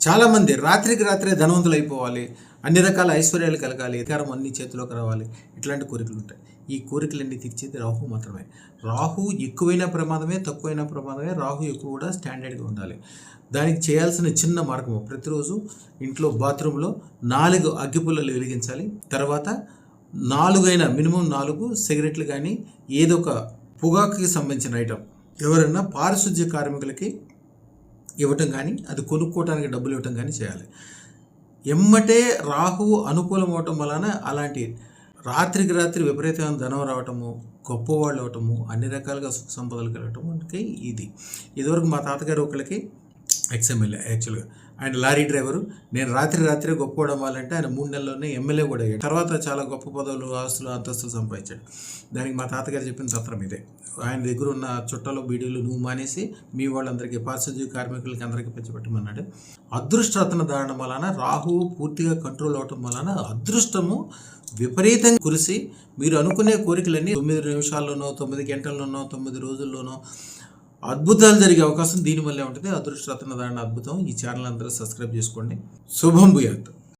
చాలామంది రాత్రికి రాత్రే ధనవంతులు అయిపోవాలి, అన్ని రకాల ఐశ్వర్యాలు కలగాలి, అధికారం అన్ని చేతిలోకి రావాలి, ఇట్లాంటి కోరికలు ఉంటాయి. ఈ కోరికలన్నీ తీర్చేది రాహు మాత్రమే. రాహు ఎక్కువైనా ప్రమాదమే, తక్కువైనా ప్రమాదమే. రాహు ఎక్కువ కూడా స్టాండర్డ్గా ఉండాలి. దానికి చేయాల్సిన చిన్న మార్గము, ప్రతిరోజు ఇంట్లో బాత్రూంలో 4 అగ్గిపుల్లలు వెలిగించాలి. తర్వాత 4 మినిమం 4 సిగరెట్లు కానీ ఏదో ఒక పొగాకుకి సంబంధించిన ఐటమ్ ఎవరైనా పారిశుద్ధ్య కార్మికులకి ఇవ్వటం కానీ, అది కొనుక్కోవడానికి డబ్బులు ఇవ్వటం కానీ చేయాలి. ఎమ్మటే రాహువు అనుకూలం అవటం వలన అలాంటి రాత్రికి రాత్రి విపరీతమైన ధనం రావటము, గొప్పవాళ్ళు అవటము, అన్ని రకాలుగా సుఖ సంపదలు కలగటము ఇది. ఇదివరకు మా తాతగారు ఒకరికి ఎక్స్ఎమ్మెల్యే, యాక్చువల్గా ఆయన లారీ డ్రైవరు. నేను రాత్రి గొప్పవడం వాళ్ళంటే ఆయన 3 నెలల్లోనే ఎమ్మెల్యే కూడా అయ్యాడు. తర్వాత చాలా గొప్ప పదవులు, ఆస్తులు, అంతస్తులు సంపాదించాడు. దానికి మా తాతగారు చెప్పిన తత్రం ఇదే. ఆయన దగ్గర ఉన్న చుట్టాలు బీడీలు నువ్వు మానేసి మీ వాళ్ళందరికీ, పారిశుద్ధ్య కార్మికులకి అందరికీ పెంచబెట్టమన్నాడు. అదృష్టరత్న దారణం వలన రాహువు పూర్తిగా కంట్రోల్ అవటం వలన అదృష్టము విపరీతంగా కురిసి మీరు అనుకునే కోరికలన్నీ 9 నిమిషాల్లోనో, 9 గంటల్లోనో, 9 రోజుల్లోనో అద్భుతాలు జరిగే అవకాశం దీనివల్లే ఉంటుంది. అదృష్టరత్న దారణ అద్భుతం. ఈ ఛానల్ అందరూ సబ్స్క్రైబ్ చేసుకోండి. శుభం భూయాత్.